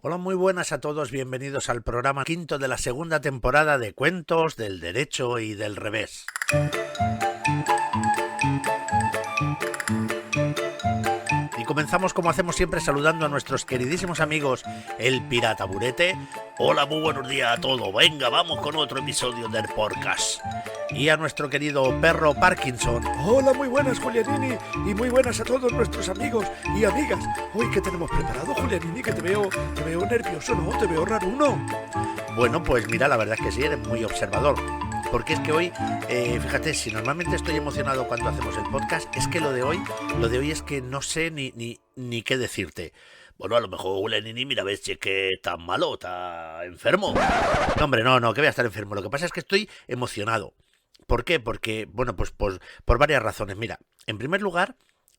Hola, muy buenas a todos, bienvenidos al programa quinto de la segunda temporada de Cuentos del Derecho y del Revés. Y comenzamos como hacemos siempre saludando a nuestros queridísimos amigos El Pirata Burete. Hola, muy buenos días a todos. Venga, vamos con otro episodio del podcast. Y a nuestro querido Perro Parkinson. Hola, muy buenas, Julianini, y muy buenas a todos nuestros amigos y amigas. Hoy, ¿qué tenemos preparado, Julianini? Que te veo nervioso, ¿no? Te veo raro, ¿no? Bueno, pues mira, la verdad es que sí, eres muy observador. Porque es que hoy, fíjate, si normalmente estoy emocionado cuando hacemos el podcast, es que lo de hoy es que no sé ni qué decirte. Bueno, a lo mejor Julianini, mira, ves si es que está malo, está enfermo. No, hombre, no, que voy a estar enfermo. Lo que pasa es que estoy emocionado. ¿Por qué? Porque, bueno, pues por varias razones. Mira, en primer lugar,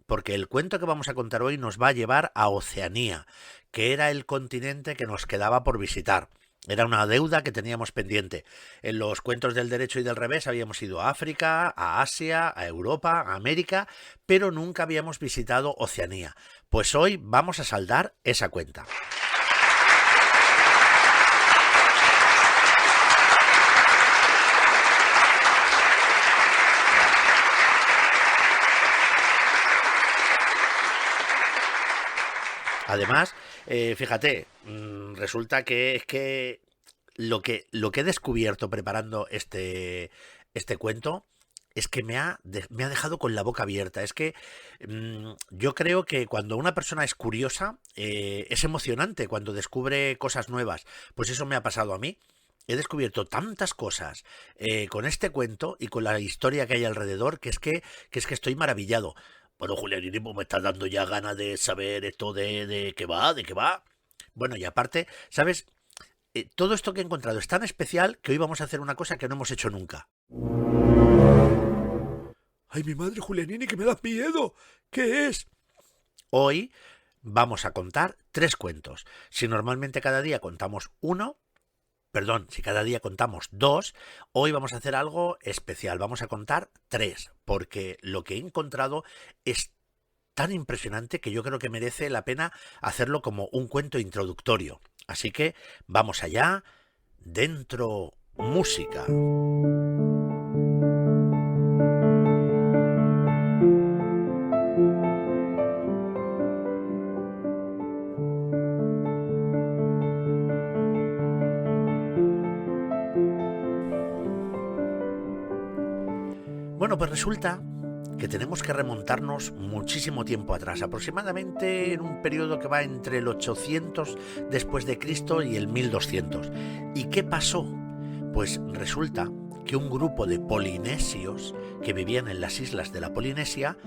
porque el cuento que vamos a contar hoy nos va a llevar a Oceanía, que era el continente que nos quedaba por visitar. Era una deuda que teníamos pendiente. En los cuentos del derecho y del revés habíamos ido a África, a Asia, a Europa, a América, pero nunca habíamos visitado Oceanía. Pues hoy vamos a saldar esa cuenta. Además, fíjate, resulta que es que lo que he descubierto preparando este cuento es que me ha dejado con la boca abierta. Es que yo creo que cuando una persona es curiosa, es emocionante cuando descubre cosas nuevas. Pues eso me ha pasado a mí. He descubierto tantas cosas con este cuento y con la historia que hay alrededor que es que estoy maravillado. Bueno, Julianini, pues me estás dando ya ganas de saber esto de qué va, de qué va. Bueno, y aparte, ¿sabes? Todo esto que he encontrado es tan especial que hoy vamos a hacer una cosa que no hemos hecho nunca. Ay, mi madre, Julianini, que me das miedo. ¿Qué es? Hoy vamos a contar 3 cuentos. Si normalmente cada día contamos uno, si cada día contamos 2, hoy vamos a hacer algo especial. Vamos a contar 3, porque lo que he encontrado es tan impresionante que yo creo que merece la pena hacerlo como un cuento introductorio. Así que vamos allá, dentro música. Bueno, pues resulta que tenemos que remontarnos muchísimo tiempo atrás, aproximadamente en un periodo que va entre el 800 después de Cristo y el 1200. ¿Y qué pasó? Pues resulta que un grupo de polinesios que vivían en las islas de la Polinesia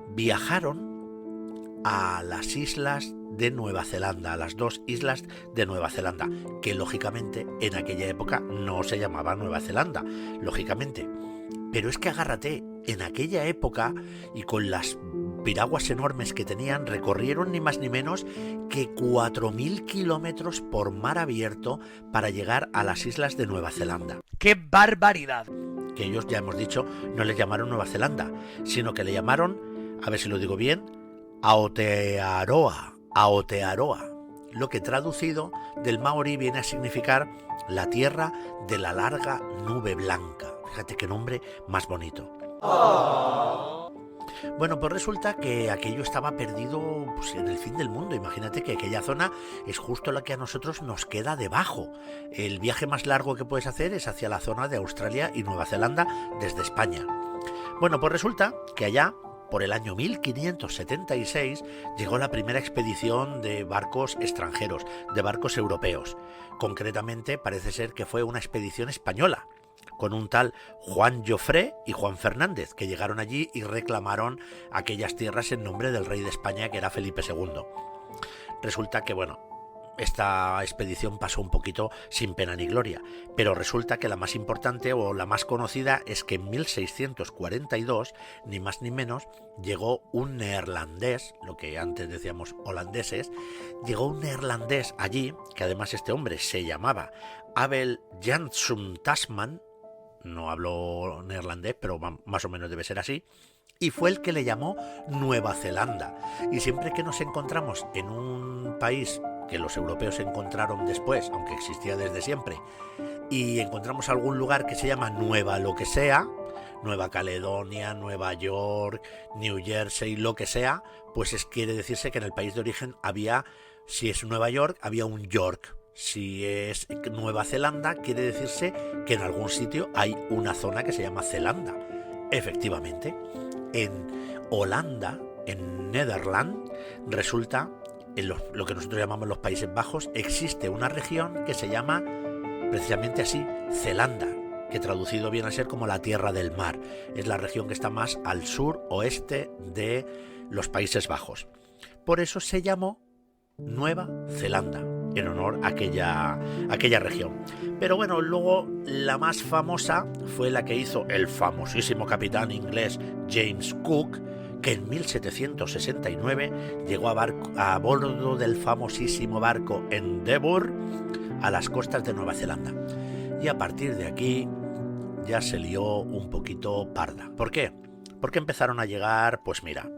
viajaron a las islas de Nueva Zelanda, a las 2 islas de Nueva Zelanda, que lógicamente en aquella época no se llamaba Nueva Zelanda, lógicamente. Pero es que agárrate, en aquella época y con las piraguas enormes que tenían, recorrieron ni más ni menos que 4.000 kilómetros por mar abierto para llegar a las islas de Nueva Zelanda. ¡Qué barbaridad! Que ellos, ya hemos dicho, no le llamaron Nueva Zelanda, sino que le llamaron, a ver si lo digo bien, Aotearoa, lo que traducido del maorí viene a significar la tierra de la larga nube blanca. Fíjate qué nombre más bonito. Oh. Bueno, pues resulta que aquello estaba perdido pues, en el fin del mundo. Imagínate que aquella zona es justo la que a nosotros nos queda debajo. El viaje más largo que puedes hacer es hacia la zona de Australia y Nueva Zelanda desde España. Bueno, pues resulta que allá, por el año 1576, llegó la primera expedición de barcos extranjeros, de barcos europeos. Concretamente, parece ser que fue una expedición española, con un tal Juan Jofré y Juan Fernández, que llegaron allí y reclamaron aquellas tierras en nombre del rey de España, que era Felipe II. Resulta que, bueno, esta expedición pasó un poquito sin pena ni gloria, pero resulta que la más importante o la más conocida es que en 1642, ni más ni menos, llegó un neerlandés, lo que antes decíamos holandeses, llegó un neerlandés allí, que además este hombre se llamaba Abel Jansson Tasman, no hablo neerlandés, pero más o menos debe ser así, y fue el que le llamó Nueva Zelanda. Y siempre que nos encontramos en un país que los europeos encontraron después, aunque existía desde siempre, y encontramos algún lugar que se llama Nueva lo que sea, Nueva Caledonia, Nueva York, New Jersey, lo que sea, pues quiere decirse que en el país de origen había, si es Nueva York, había un York. Si es Nueva Zelanda, quiere decirse que en algún sitio hay una zona que se llama Zelanda. Efectivamente, en Holanda, en Nederland, resulta, en lo que nosotros llamamos los Países Bajos, existe una región que se llama precisamente así, Zelanda, que traducido viene a ser como la Tierra del Mar. Es la región que está más al sur-oeste de los Países Bajos. Por eso se llamó Nueva Zelanda, en honor a aquella región. Pero bueno, luego la más famosa fue la que hizo el famosísimo capitán inglés James Cook, que en 1769 llegó a bordo del famosísimo barco Endeavour a las costas de Nueva Zelanda. Y a partir de aquí ya se lió un poquito parda. ¿Por qué? Porque empezaron a llegar, pues mira,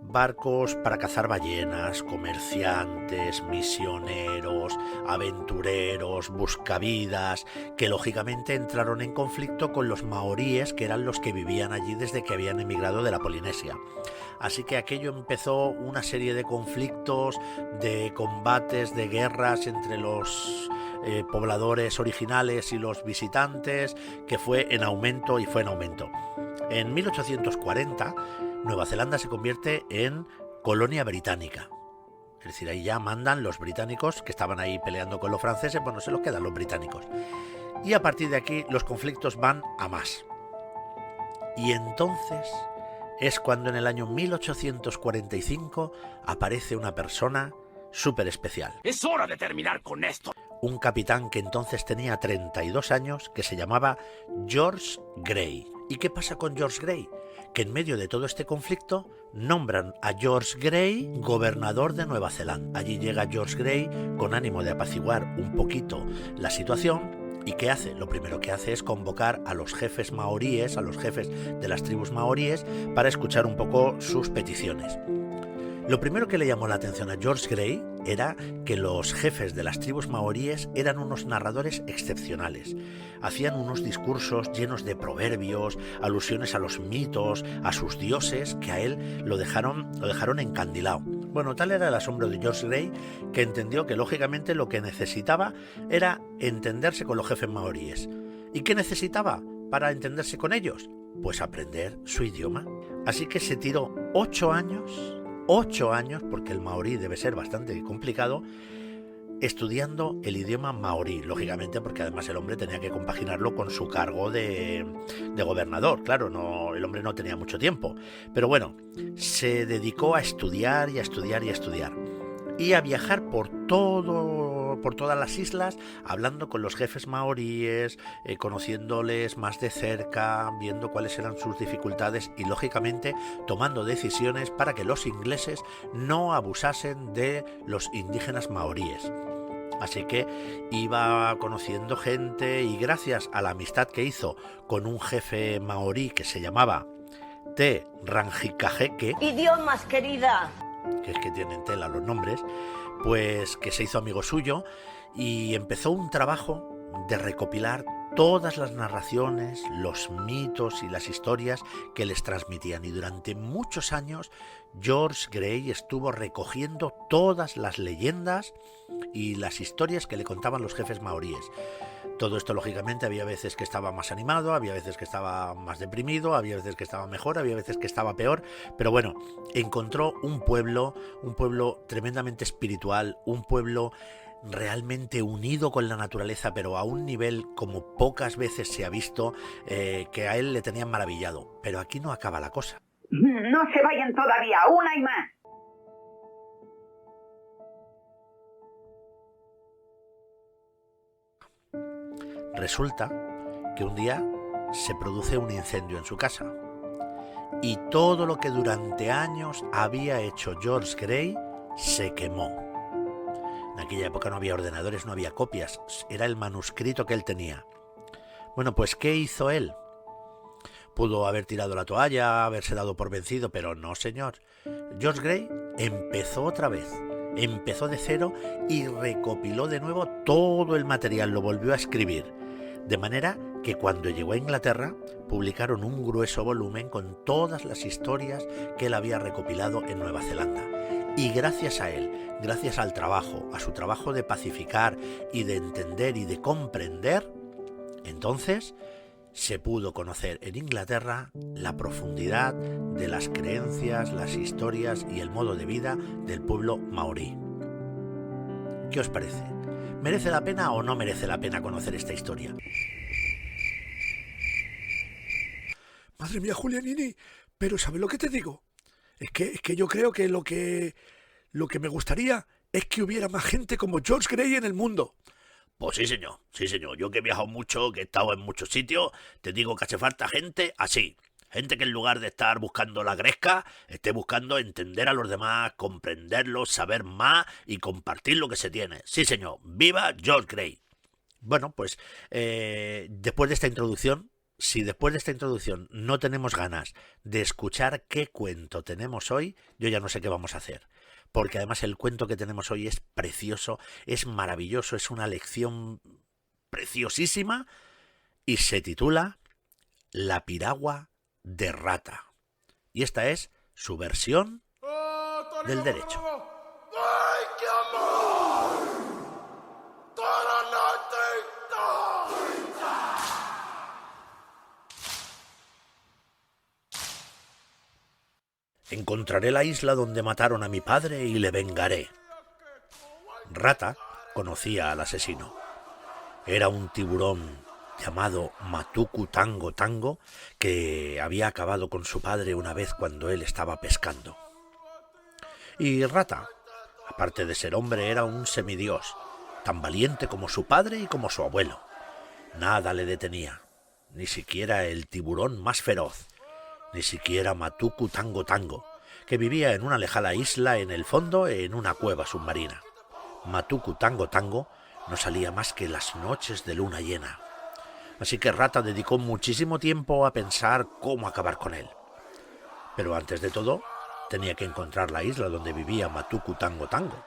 barcos para cazar ballenas, comerciantes, misioneros, aventureros, buscavidas, que lógicamente entraron en conflicto con los maoríes, que eran los que vivían allí desde que habían emigrado de la Polinesia. Así que aquello empezó una serie de conflictos, de combates, de guerras entre los pobladores originales y los visitantes, que fue en aumento y fue en aumento. En 1840 Nueva Zelanda se convierte en colonia británica. Es decir, ahí ya mandan los británicos que estaban ahí peleando con los franceses, bueno, se los quedan los británicos. Y a partir de aquí los conflictos van a más. Y entonces es cuando en el año 1845 aparece una persona súper especial. ¡Es hora de terminar con esto! Un capitán que entonces tenía 32 años que se llamaba George Grey. ¿Y qué pasa con George Grey? Que en medio de todo este conflicto nombran a George Grey gobernador de Nueva Zelanda. Allí llega George Grey con ánimo de apaciguar un poquito la situación. ¿Y qué hace? Lo primero que hace es convocar a los jefes maoríes, a los jefes de las tribus maoríes, para escuchar un poco sus peticiones. Lo primero que le llamó la atención a George Grey era que los jefes de las tribus maoríes eran unos narradores excepcionales. Hacían unos discursos llenos de proverbios, alusiones a los mitos, a sus dioses, que a él lo dejaron encandilado. Bueno, tal era el asombro de George Grey que entendió que lógicamente lo que necesitaba era entenderse con los jefes maoríes. ¿Y qué necesitaba para entenderse con ellos? Pues aprender su idioma. Así que se tiró 8 años, porque el maorí debe ser bastante complicado, estudiando el idioma maorí, lógicamente porque además el hombre tenía que compaginarlo con su cargo de gobernador. Claro, no, el hombre no tenía mucho tiempo, pero bueno, se dedicó a estudiar y a estudiar y a estudiar y a viajar por todas las islas, hablando con los jefes maoríes, conociéndoles más de cerca, viendo cuáles eran sus dificultades y lógicamente tomando decisiones para que los ingleses no abusasen de los indígenas maoríes. Así que iba conociendo gente y gracias a la amistad que hizo con un jefe maorí que se llamaba Te Ranjikajeke, idiomas, querida, que es que tienen tela los nombres, pues que se hizo amigo suyo y empezó un trabajo de recopilar todas las narraciones, los mitos y las historias que les transmitían. Y durante muchos años George Grey estuvo recogiendo todas las leyendas y las historias que le contaban los jefes maoríes. Todo esto, lógicamente, había veces que estaba más animado, había veces que estaba más deprimido, había veces que estaba mejor, había veces que estaba peor, pero bueno, encontró un pueblo tremendamente espiritual, un pueblo realmente unido con la naturaleza, pero a un nivel como pocas veces se ha visto, que a él le tenían maravillado. Pero aquí no acaba la cosa. No se vayan todavía, aún hay más. Resulta que un día se produce un incendio en su casa y todo lo que durante años había hecho George Grey se quemó. En aquella época no había ordenadores, no había copias, era el manuscrito que él tenía. Bueno, pues ¿qué hizo él? Pudo haber tirado la toalla, haberse dado por vencido, pero no, señor. George Grey empezó otra vez. empezó de cero y recopiló de nuevo todo el material, lo volvió a escribir. De manera que cuando llegó a Inglaterra, publicaron un grueso volumen con todas las historias que él había recopilado en Nueva Zelanda. Y gracias a él, gracias al trabajo, a su trabajo de pacificar y de entender y de comprender, entonces se pudo conocer en Inglaterra la profundidad de las creencias, las historias y el modo de vida del pueblo maorí. ¿Qué os parece? ¿Merece la pena o no merece la pena conocer esta historia? Madre mía, Julianini, pero ¿sabes lo que te digo? Es que yo creo que lo que me gustaría es que hubiera más gente como George Grey en el mundo. Pues sí, señor. Sí, señor. Yo que he viajado mucho, que he estado en muchos sitios, te digo que hace falta gente así. Gente que en lugar de estar buscando la gresca, esté buscando entender a los demás, comprenderlos, saber más y compartir lo que se tiene. Sí, señor. ¡Viva George Grey! Bueno, pues después de esta introducción, si después de esta introducción no tenemos ganas de escuchar qué cuento tenemos hoy, yo ya no sé qué vamos a hacer. Porque además el cuento que tenemos hoy es precioso, es maravilloso, es una lección preciosísima y se titula La piragua de Rata. Y esta es su versión del derecho. ¡Ay, qué amor! Encontraré la isla donde mataron a mi padre y le vengaré. Rata conocía al asesino. Era un tiburón llamado Matuku Tango Tango que había acabado con su padre una vez cuando él estaba pescando. Y Rata, aparte de ser hombre, era un semidios, tan valiente como su padre y como su abuelo. Nada le detenía, ni siquiera el tiburón más feroz, ni siquiera Matuku Tango Tango, que vivía en una lejana isla en el fondo en una cueva submarina. Matuku Tango Tango no salía más que las noches de luna llena. Así que Rata dedicó muchísimo tiempo a pensar cómo acabar con él. Pero antes de todo, tenía que encontrar la isla donde vivía Matuku Tango Tango.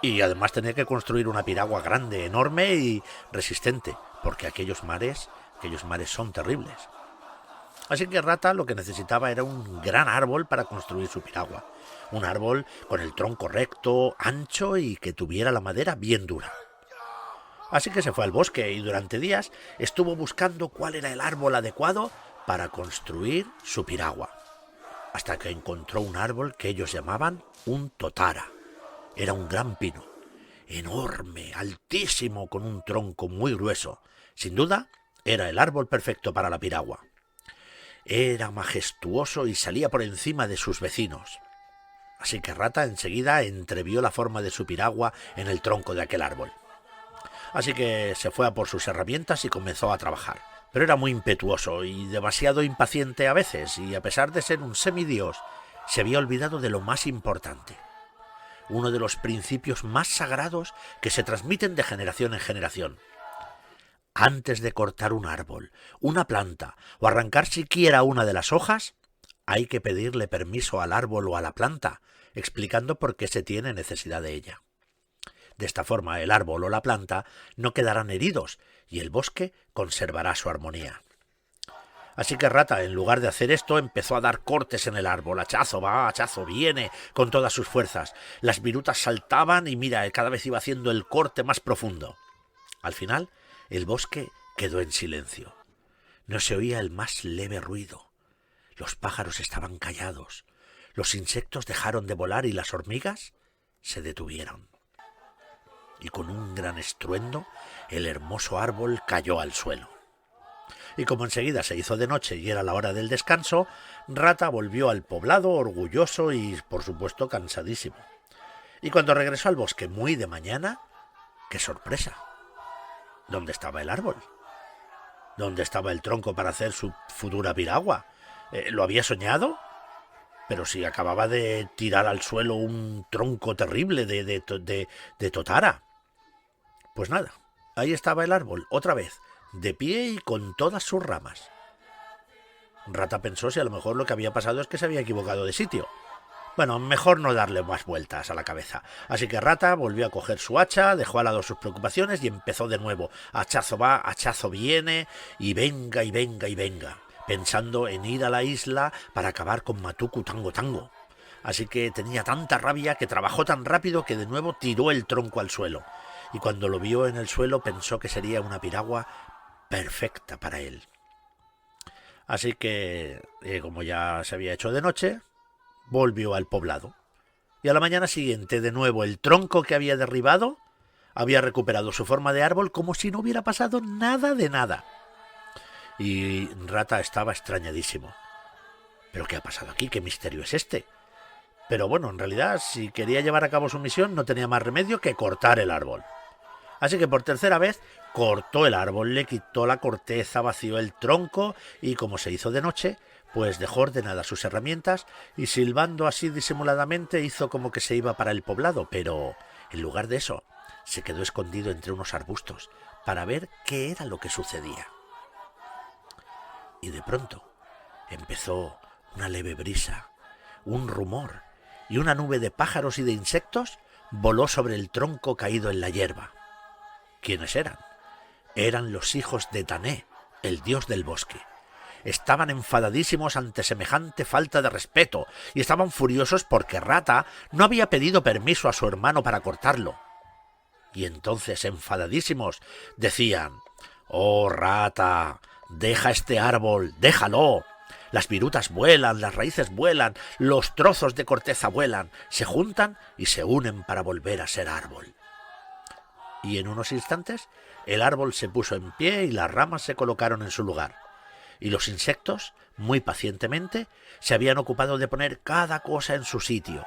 Y además tenía que construir una piragua grande, enorme y resistente, porque aquellos mares son terribles. Así que Rata lo que necesitaba era un gran árbol para construir su piragua. Un árbol con el tronco recto, ancho y que tuviera la madera bien dura. Así que se fue al bosque y durante días estuvo buscando cuál era el árbol adecuado para construir su piragua. Hasta que encontró un árbol que ellos llamaban un totara. Era un gran pino, enorme, altísimo, con un tronco muy grueso. Sin duda, era el árbol perfecto para la piragua. Era majestuoso y salía por encima de sus vecinos. Así que Rata enseguida entrevió la forma de su piragua en el tronco de aquel árbol. Así que se fue a por sus herramientas y comenzó a trabajar. Pero era muy impetuoso y demasiado impaciente a veces, y a pesar de ser un semidios, se había olvidado de lo más importante. Uno de los principios más sagrados que se transmiten de generación en generación. Antes de cortar un árbol, una planta o arrancar siquiera una de las hojas, hay que pedirle permiso al árbol o a la planta, explicando por qué se tiene necesidad de ella. De esta forma, el árbol o la planta no quedarán heridos y el bosque conservará su armonía. Así que Rata, en lugar de hacer esto, empezó a dar cortes en el árbol. Hachazo va, hachazo viene, con todas sus fuerzas. Las virutas saltaban y mira, cada vez iba haciendo el corte más profundo. Al final, el bosque quedó en silencio. No se oía el más leve ruido. Los pájaros estaban callados. Los insectos dejaron de volar y las hormigas se detuvieron. Y con un gran estruendo, el hermoso árbol cayó al suelo. Y como enseguida se hizo de noche y era la hora del descanso, Rata volvió al poblado orgulloso y, por supuesto, cansadísimo. Y cuando regresó al bosque muy de mañana, ¡qué sorpresa! ¿Dónde estaba el árbol? ¿Dónde estaba el tronco para hacer su futura piragua? ¿Lo había soñado? Pero si acababa de tirar al suelo un tronco terrible de totara. Pues nada, ahí estaba el árbol, otra vez, de pie y con todas sus ramas. Rata pensó si a lo mejor lo que había pasado es que se había equivocado de sitio. Bueno, mejor no darle más vueltas a la cabeza. Así que Rata volvió a coger su hacha, dejó al lado sus preocupaciones y empezó de nuevo. Hachazo va, hachazo viene, y venga, y venga, y venga, pensando en ir a la isla para acabar con Matuku Tango Tango. Así que tenía tanta rabia que trabajó tan rápido que de nuevo tiró el tronco al suelo. Y cuando lo vio en el suelo pensó que sería una piragua perfecta para él. Así que, como ya se había hecho de noche, volvió al poblado. Y a la mañana siguiente, de nuevo, el tronco que había derribado había recuperado su forma de árbol como si no hubiera pasado nada de nada. Y Rata estaba extrañadísimo. ¿Pero qué ha pasado aquí? ¿Qué misterio es este? Pero bueno, en realidad, si quería llevar a cabo su misión, no tenía más remedio que cortar el árbol. Así que por tercera vez cortó el árbol, le quitó la corteza, vació el tronco y, como se hizo de noche, pues dejó ordenadas sus herramientas y, silbando así disimuladamente, hizo como que se iba para el poblado, pero en lugar de eso se quedó escondido entre unos arbustos para ver qué era lo que sucedía. Y de pronto empezó una leve brisa, un rumor, y una nube de pájaros y de insectos voló sobre el tronco caído en la hierba. ¿Quiénes eran? Eran los hijos de Tané, el dios del bosque. Estaban enfadadísimos ante semejante falta de respeto y estaban furiosos porque Rata no había pedido permiso a su hermano para cortarlo. Y entonces, enfadadísimos, decían: «¡Oh, Rata, deja este árbol, déjalo! Las virutas vuelan, las raíces vuelan, los trozos de corteza vuelan, se juntan y se unen para volver a ser árbol». Y en unos instantes el árbol se puso en pie y las ramas se colocaron en su lugar. Y los insectos, muy pacientemente, se habían ocupado de poner cada cosa en su sitio.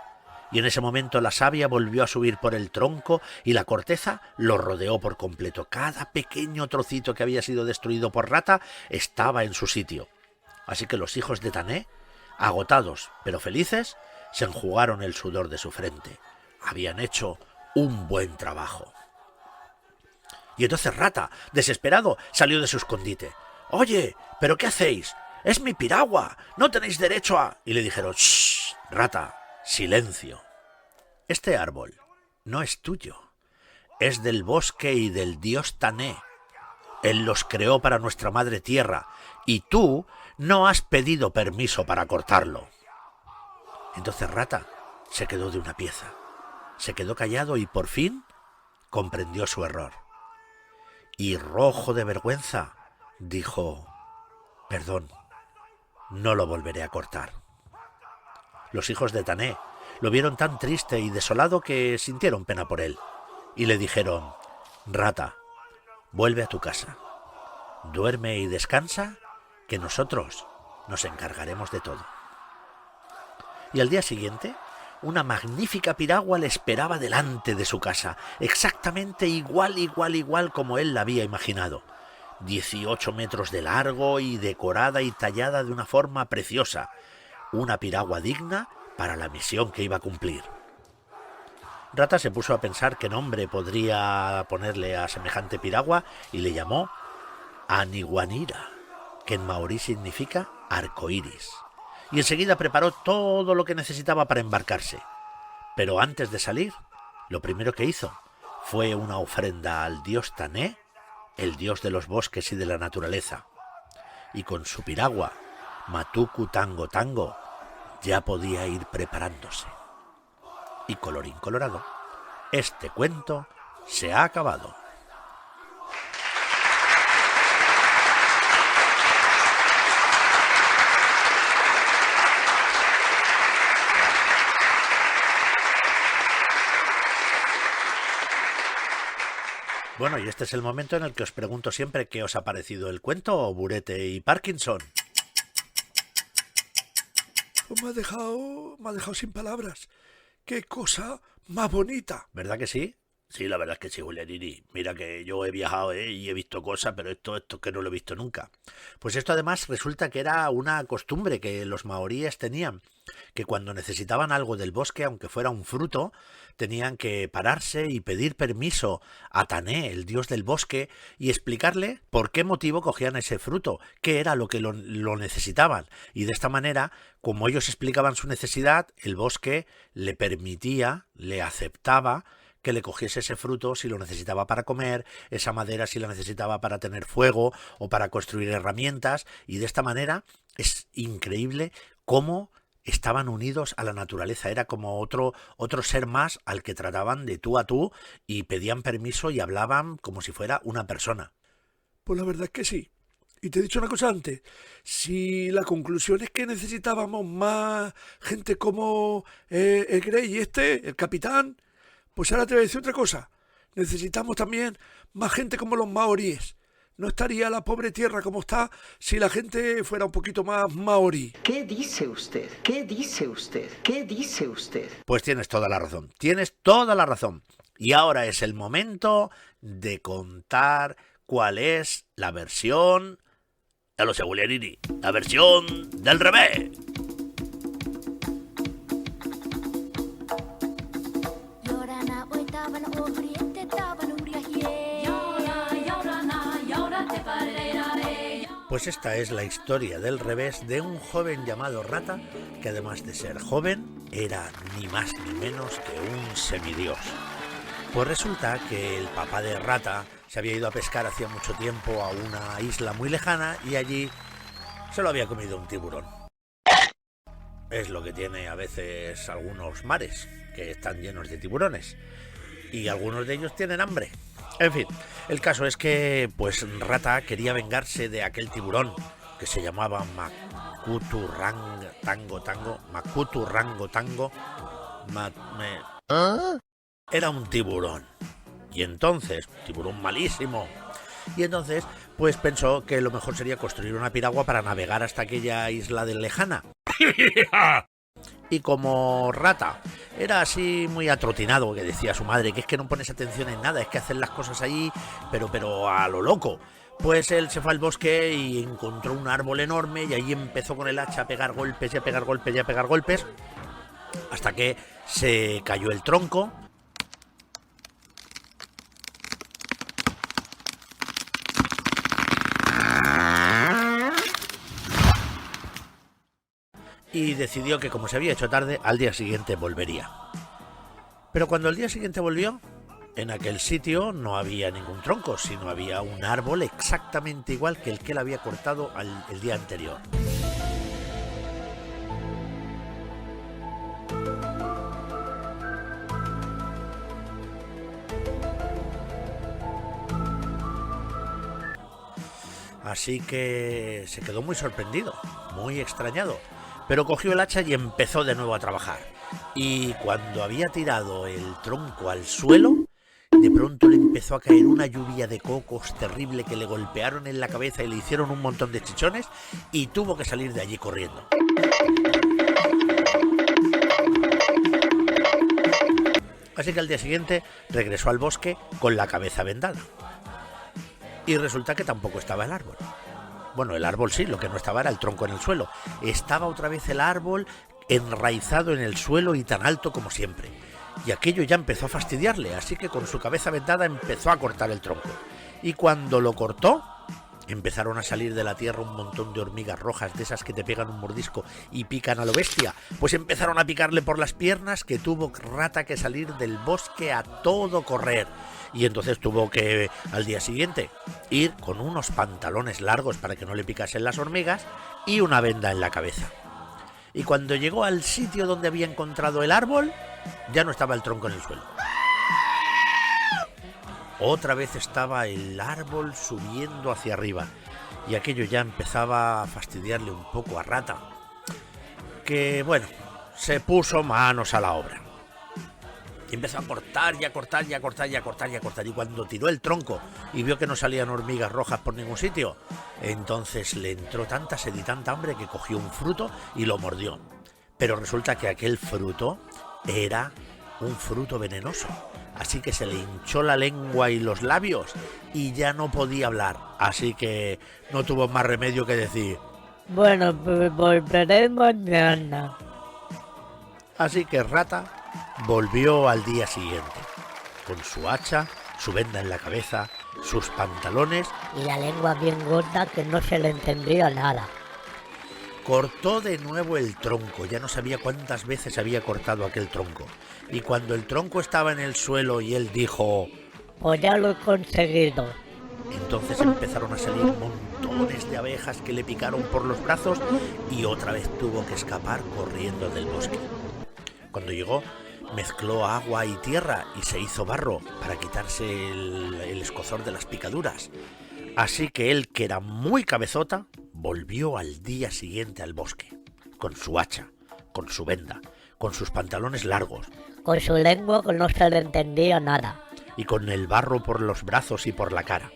Y en ese momento la savia volvió a subir por el tronco y la corteza lo rodeó por completo. Cada pequeño trocito que había sido destruido por Rata estaba en su sitio. Así que los hijos de Tané, agotados pero felices, se enjugaron el sudor de su frente. Habían hecho un buen trabajo. Y entonces Rata, desesperado, salió de su escondite. «Oye, ¿pero qué hacéis? ¡Es mi piragua! ¡No tenéis derecho a...!» Y le dijeron: «Shh, Rata, silencio. Este árbol no es tuyo. Es del bosque y del dios Tané. Él los creó para nuestra madre tierra y tú no has pedido permiso para cortarlo». Entonces Rata se quedó de una pieza. Se quedó callado y por fin comprendió su error. Y rojo de vergüenza dijo: «Perdón, no lo volveré a cortar». Los hijos de Tané lo vieron tan triste y desolado que sintieron pena por él y le dijeron: «Rata, vuelve a tu casa, duerme y descansa, que nosotros nos encargaremos de todo». Y al día siguiente, una magnífica piragua le esperaba delante de su casa, exactamente igual como él la había imaginado. 18 metros de largo y decorada y tallada de una forma preciosa. Una piragua digna para la misión que iba a cumplir. Rata se puso a pensar qué nombre podría ponerle a semejante piragua y le llamó Aniwanira, que en maorí significa arcoíris. Y enseguida preparó todo lo que necesitaba para embarcarse. Pero antes de salir, lo primero que hizo fue una ofrenda al dios Tané, el dios de los bosques y de la naturaleza. Y con su piragua, Matuku Tango Tango, ya podía ir preparándose. Y colorín colorado, este cuento se ha acabado. Bueno, y este es el momento en el que os pregunto siempre qué os ha parecido el cuento, Burete y Parkinson. Pues me ha dejado sin palabras. ¡Qué cosa más bonita! ¿Verdad que sí? Sí, la verdad es que sí, Julianini. Mira que yo he viajado, y he visto cosas, pero esto que no lo he visto nunca. Pues esto además resulta que era una costumbre que los maoríes tenían, que cuando necesitaban algo del bosque, aunque fuera un fruto, tenían que pararse y pedir permiso a Tané, el dios del bosque, y explicarle por qué motivo cogían ese fruto, qué era lo que lo necesitaban. Y de esta manera, como ellos explicaban su necesidad, el bosque le permitía, le aceptaba que le cogiese ese fruto si lo necesitaba para comer, esa madera si la necesitaba para tener fuego o para construir herramientas, y de esta manera es increíble cómo estaban unidos a la naturaleza. Era como otro ser más al que trataban de tú a tú y pedían permiso y hablaban como si fuera una persona. Pues la verdad es que sí. Y te he dicho una cosa antes, si la conclusión es que necesitábamos más gente como el Grey y el capitán, pues ahora te voy a decir otra cosa. Necesitamos también más gente como los maoríes. No estaría la pobre tierra como está si la gente fuera un poquito más maorí. ¿Qué dice usted? ¿Qué dice usted? ¿Qué dice usted? Pues tienes toda la razón, tienes toda la razón. Y ahora es el momento de contar cuál es la versión... Ya lo sé, Julianini. La versión del revés. Pues esta es la historia del revés de un joven llamado Rata, que además de ser joven, era ni más ni menos que un semidios. Pues resulta que el papá de Rata se había ido a pescar hacía mucho tiempo a una isla muy lejana y allí se lo había comido un tiburón. Es lo que tiene a veces algunos mares, que están llenos de tiburones. Y algunos de ellos tienen hambre. En fin, el caso es que pues Rata quería vengarse de aquel tiburón que se llamaba Makutu Rango Tango. Era un tiburón. Y entonces, tiburón malísimo. Y entonces, pues pensó que lo mejor sería construir una piragua para navegar hasta aquella isla de lejana. Y como Rata era así muy atrotinado, que decía su madre, que es que no pones atención en nada, es que hacen las cosas allí, pero a lo loco. Pues él se fue al bosque y encontró un árbol enorme y ahí empezó con el hacha a pegar golpes y a pegar golpes y a pegar golpes, hasta que se cayó el tronco. Y decidió que como se había hecho tarde, al día siguiente volvería. Pero cuando el día siguiente volvió, en aquel sitio no había ningún tronco, sino había un árbol exactamente igual que el que él había cortado el día anterior. Así que se quedó muy sorprendido, muy extrañado. Pero cogió el hacha y empezó de nuevo a trabajar. Y cuando había tirado el tronco al suelo, de pronto le empezó a caer una lluvia de cocos terrible que le golpearon en la cabeza y le hicieron un montón de chichones y tuvo que salir de allí corriendo. Así que al día siguiente regresó al bosque con la cabeza vendada. Y resulta que tampoco estaba el árbol. Bueno, el árbol sí, lo que no estaba era el tronco en el suelo. Estaba otra vez el árbol enraizado en el suelo y tan alto como siempre. Y aquello ya empezó a fastidiarle, así que con su cabeza vendada empezó a cortar el tronco. Y cuando lo cortó, empezaron a salir de la tierra un montón de hormigas rojas, de esas que te pegan un mordisco y pican a lo bestia. Pues empezaron a picarle por las piernas, que tuvo Rata que salir del bosque a todo correr. Y entonces tuvo que, al día siguiente, ir con unos pantalones largos para que no le picasen las hormigas y una venda en la cabeza. Y cuando llegó al sitio donde había encontrado el árbol, ya no estaba el tronco en el suelo. Otra vez estaba el árbol subiendo hacia arriba y aquello ya empezaba a fastidiarle un poco a Rata, que bueno, se puso manos a la obra. Y empezó a cortar y a cortar y a cortar y a cortar y a cortar. Y cuando tiró el tronco y vio que no salían hormigas rojas por ningún sitio, entonces le entró tanta sed y tanta hambre que cogió un fruto y lo mordió. Pero resulta que aquel fruto era un fruto venenoso. así que se le hinchó la lengua y los labios y ya no podía hablar, así que no tuvo más remedio que decir: bueno, pues volveré mañana. Así que Rata volvió al día siguiente, con su hacha, su venda en la cabeza, sus pantalones. Y la lengua bien gorda que no se le entendía nada. Cortó de nuevo el tronco, ya no sabía cuántas veces había cortado aquel tronco. Y cuando el tronco estaba en el suelo y él dijo: pues ya lo he conseguido. Entonces empezaron a salir montones de abejas que le picaron por los brazos y otra vez tuvo que escapar corriendo del bosque. Cuando llegó, mezcló agua y tierra y se hizo barro para quitarse el escozor de las picaduras. Así que él, que era muy cabezota, volvió al día siguiente al bosque, con su hacha, con su venda, con sus pantalones largos, Con su lengua que no se le entendía nada. y con el barro por los brazos y por la cara.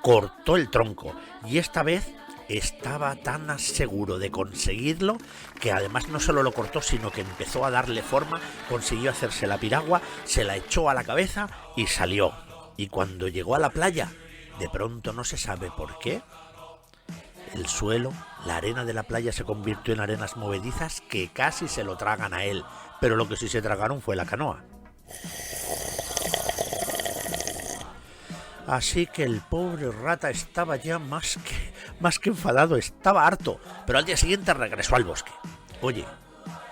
Cortó el tronco y esta vez estaba tan seguro de conseguirlo que además no solo lo cortó, sino que empezó a darle forma, consiguió hacerse la piragua, se la echó a la cabeza y salió. Y cuando llegó a la playa, de pronto, no se sabe por qué, el suelo, la arena de la playa se convirtió en arenas movedizas que casi se lo tragan a él, pero lo que sí se tragaron fue la canoa. Así que el pobre Rata estaba ya más que enfadado, estaba harto, pero al día siguiente regresó al bosque. Oye,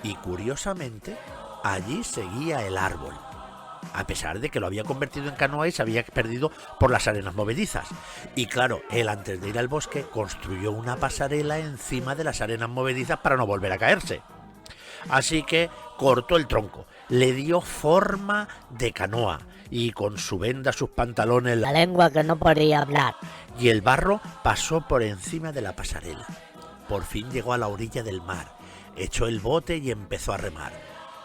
y curiosamente, allí seguía el árbol, a pesar de que lo había convertido en canoa y se había perdido por las arenas movedizas. Y claro, él antes de ir al bosque construyó una pasarela encima de las arenas movedizas para no volver a caerse. Así que cortó el tronco, le dio forma de canoa y con su venda, sus pantalones, La lengua que no podía hablar. y el barro pasó por encima de la pasarela. Por fin llegó a la orilla del mar, echó el bote y empezó a remar.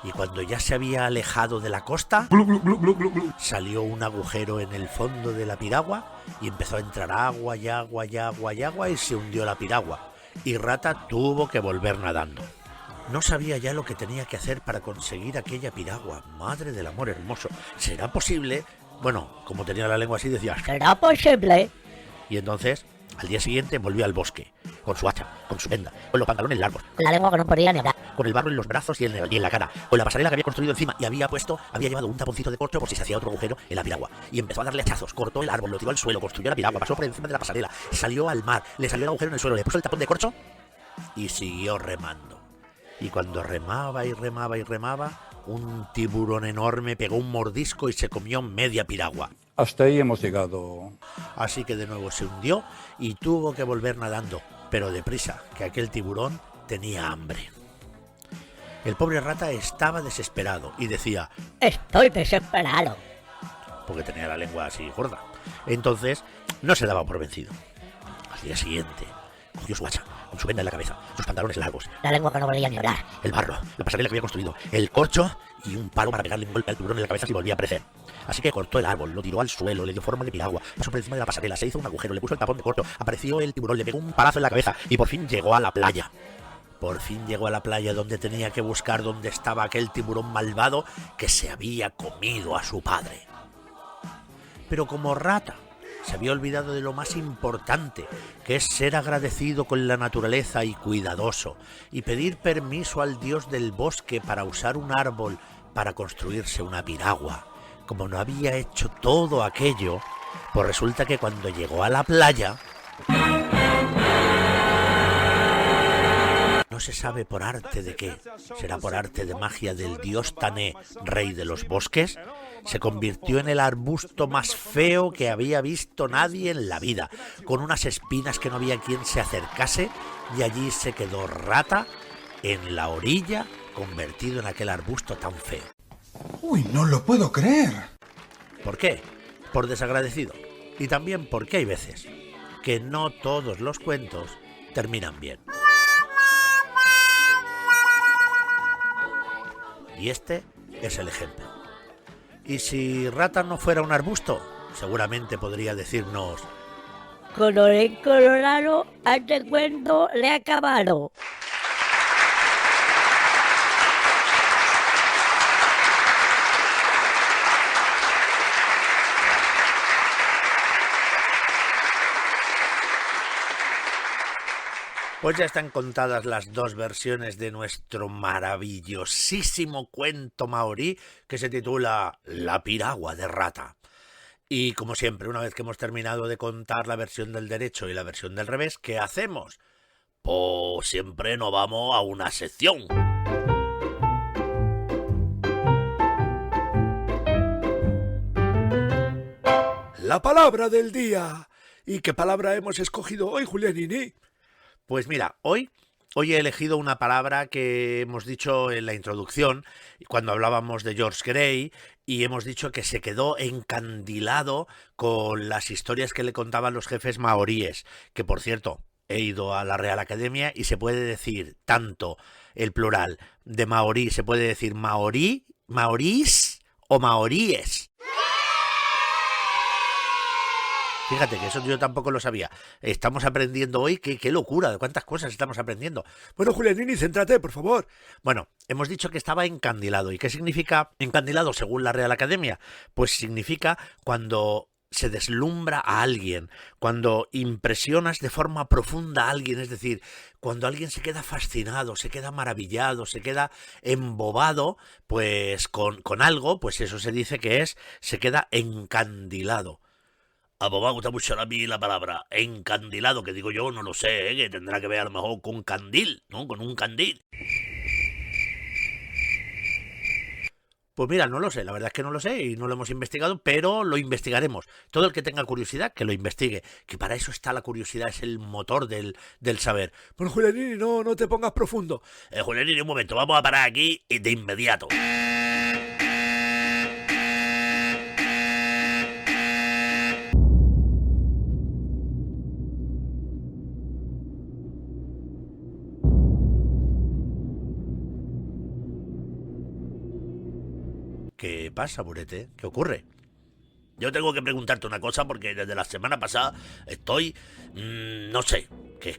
Y cuando ya se había alejado de la costa, salió un agujero en el fondo de la piragua y empezó a entrar agua y agua y agua y agua y se hundió la piragua. Y Rata tuvo que volver nadando. No sabía ya lo que tenía que hacer para conseguir aquella piragua. Madre del amor hermoso. ¿Será posible? Bueno, como tenía la lengua así, decía: ¿Será posible? y entonces, al día siguiente, volvió al bosque, con su hacha, con su venda, con los pantalones largos, Con la lengua que no podía ni hablar. con el barro en los brazos y en la cara, con la pasarela que había construido encima y había llevado un taponcito de corcho por si se hacía otro agujero en la piragua. Y empezó a darle hachazos, cortó el árbol, lo tiró al suelo, construyó la piragua, pasó por encima de la pasarela, salió al mar, le salió el agujero en el suelo, le puso el tapón de corcho y siguió remando. Y cuando remaba y remaba y remaba, un tiburón enorme pegó un mordisco y se comió media piragua. Hasta ahí hemos llegado. Así que de nuevo se hundió y tuvo que volver nadando, pero deprisa, que aquel tiburón tenía hambre. El pobre Rata estaba desesperado y decía, Estoy desesperado. porque tenía la lengua así gorda. Entonces no se daba por vencido. Al día siguiente cogió su hacha, con su venda en la cabeza, sus pantalones largos, La lengua que no podía ni hablar. el barro, la pasarela que había construido, el corcho y un palo para pegarle un golpe al tiburón en la cabeza si volvía a aparecer. Así que cortó el árbol, lo tiró al suelo, le dio forma de piragua, pasó por encima de la pasarela, se hizo un agujero, le puso el tapón de corcho, apareció el tiburón, le pegó un palazo en la cabeza y por fin llegó a la playa. Por fin llegó a la playa donde tenía que buscar dónde estaba aquel tiburón malvado que se había comido a su padre. Pero como Rata se había olvidado de lo más importante, que es ser agradecido con la naturaleza y cuidadoso, y pedir permiso al dios del bosque para usar un árbol para construirse una piragua. Como no había hecho todo aquello, pues resulta que cuando llegó a la playa, no se sabe por arte de qué, será por arte de magia del dios Tané, rey de los bosques, se convirtió en el arbusto más feo que había visto nadie en la vida, con unas espinas que no había quien se acercase, y allí se quedó Rata en la orilla, convertido en aquel arbusto tan feo. Uy, no lo puedo creer. ¿Por qué? Por desagradecido. Y también porque hay veces que no todos los cuentos terminan bien. Y este es el ejemplo. Y si Rata no fuera un arbusto, seguramente podría decirnos: Colorín colorado, a este cuento le ha acabado. Pues ya están contadas las dos versiones de nuestro maravillosísimo cuento maorí que se titula La piragua de rata. Y como siempre, una vez que hemos terminado de contar la versión del derecho y la versión del revés, ¿qué hacemos? Pues siempre nos vamos a una sección. La palabra del día. ¿Y qué palabra hemos escogido hoy, Julianini? Pues mira, hoy he elegido una palabra que hemos dicho en la introducción, cuando hablábamos de George Gray, y hemos dicho que se quedó encandilado con las historias que le contaban los jefes maoríes, que por cierto, he ido a la Real Academia y se puede decir tanto el plural de maorí, se puede decir maorí, maorís o maoríes. Fíjate que eso yo tampoco lo sabía. Estamos aprendiendo hoy, qué locura, de cuántas cosas estamos aprendiendo. Bueno, Julianini, céntrate, por favor. Bueno, hemos dicho que estaba encandilado. ¿Y qué significa encandilado según la Real Academia? Pues significa cuando se deslumbra a alguien, cuando impresionas de forma profunda a alguien, es decir, cuando alguien se queda fascinado, se queda maravillado, se queda embobado, pues con algo, pues eso se dice que se queda encandilado. A vos me gusta mucho a mí la palabra encandilado, que digo yo, no lo sé, que tendrá que ver a lo mejor con candil, ¿no? Con un candil. Pues mira, no lo sé, la verdad es que no lo sé y no lo hemos investigado, pero lo investigaremos. Todo el que tenga curiosidad, que lo investigue, que para eso está la curiosidad, es el motor del saber. Bueno, Julianini, no te pongas profundo. Julianini, un momento, vamos a parar aquí y de inmediato. ¿Qué pasa, Burete? ¿Qué ocurre? Yo tengo que preguntarte una cosa porque desde la semana pasada estoy... no sé, que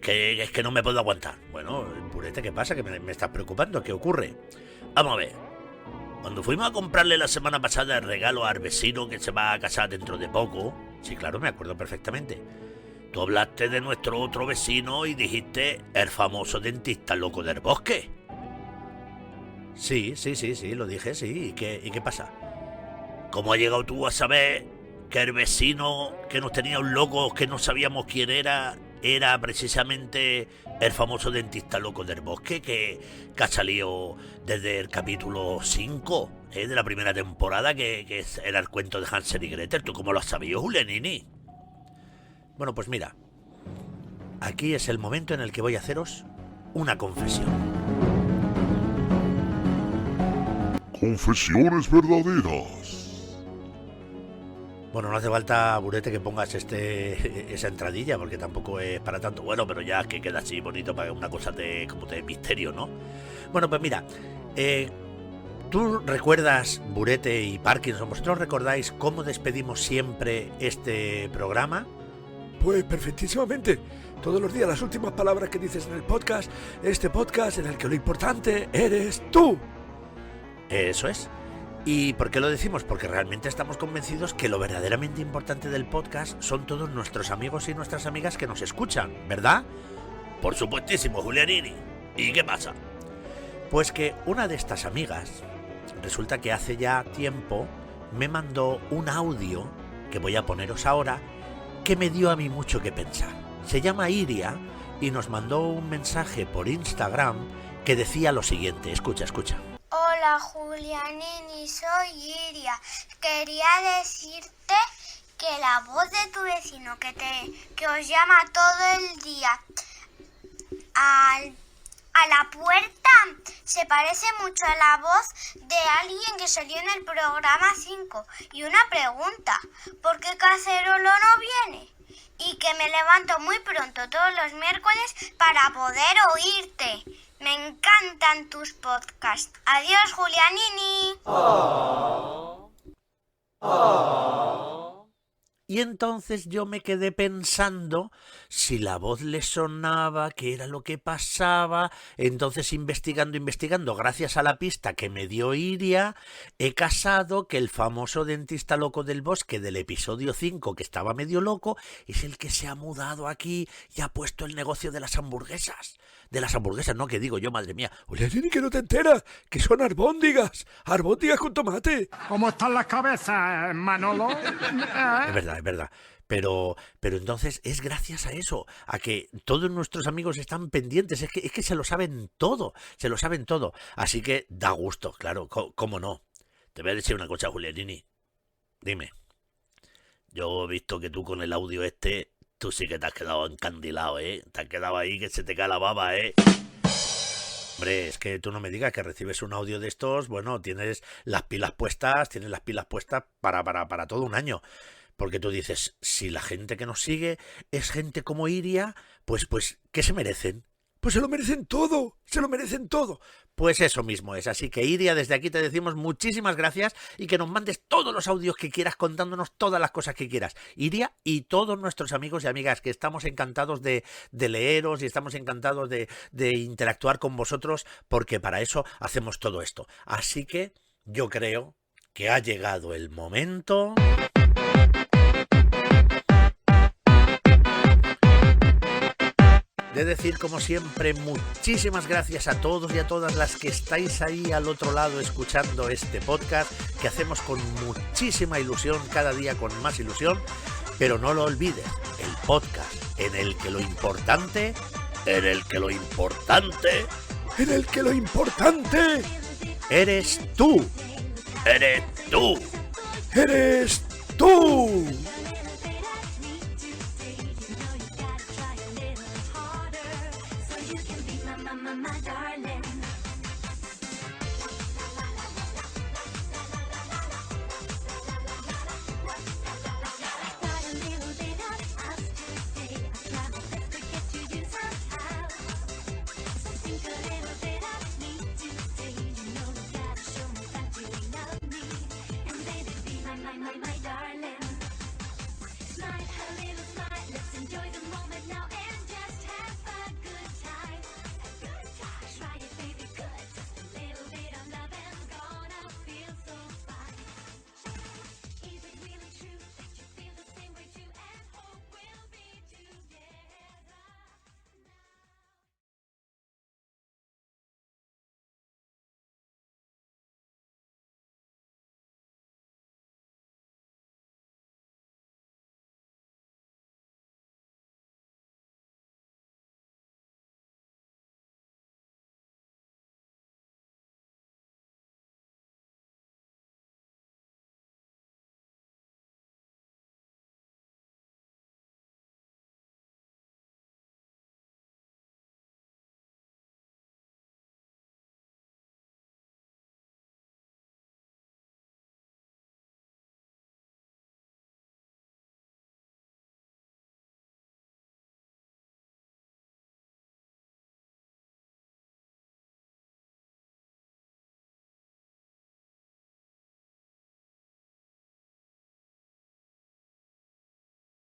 es que no me puedo aguantar. Bueno, Burete, ¿qué pasa? Que me estás preocupando. ¿Qué ocurre? Vamos a ver. Cuando fuimos a comprarle la semana pasada el regalo al vecino que se va a casar dentro de poco... Sí, claro, me acuerdo perfectamente. Tú hablaste de nuestro otro vecino y dijiste el famoso dentista loco del bosque. Sí, lo dije, sí. ¿Y qué pasa? ¿Cómo has llegado tú a saber que el vecino que nos tenía un loco que no sabíamos quién era precisamente el famoso dentista loco del bosque que ha salido desde el capítulo 5 de la primera temporada, que era el cuento de Hansel y Gretel? ¿Tú cómo lo has sabido, Julianini? Bueno, pues mira, aquí es el momento en el que voy a haceros una confesión. Confesiones verdaderas. Bueno, no hace falta, Burete, que pongas esa entradilla, porque tampoco es para tanto. Bueno, pero ya que queda así bonito para una cosa como de misterio, ¿no? Bueno, pues mira, ¿tú recuerdas, Burete y Parkinson, vosotros recordáis cómo despedimos siempre este programa? Pues perfectísimamente. Todos los días las últimas palabras que dices en el podcast, este podcast en el que lo importante eres tú. Eso es. ¿Y por qué lo decimos? Porque realmente estamos convencidos que lo verdaderamente importante del podcast son todos nuestros amigos y nuestras amigas que nos escuchan, ¿verdad? Por supuestísimo, Julianini. ¿Y qué pasa? Pues que una de estas amigas, resulta que hace ya tiempo, me mandó un audio, que voy a poneros ahora, que me dio a mí mucho que pensar. Se llama Iria y nos mandó un mensaje por Instagram que decía lo siguiente. Escucha. Hola Julianini, soy Iria. Quería decirte que la voz de tu vecino que os llama todo el día a la puerta se parece mucho a la voz de alguien que salió en el programa 5. Y una pregunta, ¿por qué Cacerolo no viene? Y que me levanto muy pronto todos los miércoles para poder oírte. Me encantan tus podcasts. Adiós, Julianini. Y entonces yo me quedé pensando si la voz le sonaba, qué era lo que pasaba. Entonces investigando, gracias a la pista que me dio Iria, he casado que el famoso dentista loco del bosque del episodio 5, que estaba medio loco, es el que se ha mudado aquí y ha puesto el negocio de las hamburguesas. De las hamburguesas, no, que digo yo, madre mía. Oye, Nini, que no te enteras, que son albóndigas con tomate. ¿Cómo están las cabezas, Manolo? Es verdad. Pero entonces es gracias a eso, a que todos nuestros amigos están pendientes, es que se lo saben todo. Así que da gusto, claro, cómo no. Te voy a decir una cosa, Julianini. Dime. Yo he visto que tú con el audio tú sí que te has quedado encandilado, ¿eh? Te has quedado ahí que se te cae la baba, ¿eh? Hombre, es que tú no me digas que recibes un audio de estos, bueno, tienes las pilas puestas para todo un año. Porque tú dices, si la gente que nos sigue es gente como Iria, pues, ¿qué se merecen? Pues se lo merecen todo. Pues eso mismo es. Así que Iria, desde aquí te decimos muchísimas gracias y que nos mandes todos los audios que quieras contándonos todas las cosas que quieras. Iria y todos nuestros amigos y amigas, que estamos encantados de leeros y estamos encantados de interactuar con vosotros, porque para eso hacemos todo esto. Así que yo creo que ha llegado el momento de decir, como siempre, muchísimas gracias a todos y a todas las que estáis ahí al otro lado escuchando este podcast, que hacemos con muchísima ilusión, cada día con más ilusión. Pero no lo olvides, el podcast en el que lo importante eres tú. ¡Eres tú! My darling, smile, have a little smile, let's enjoy the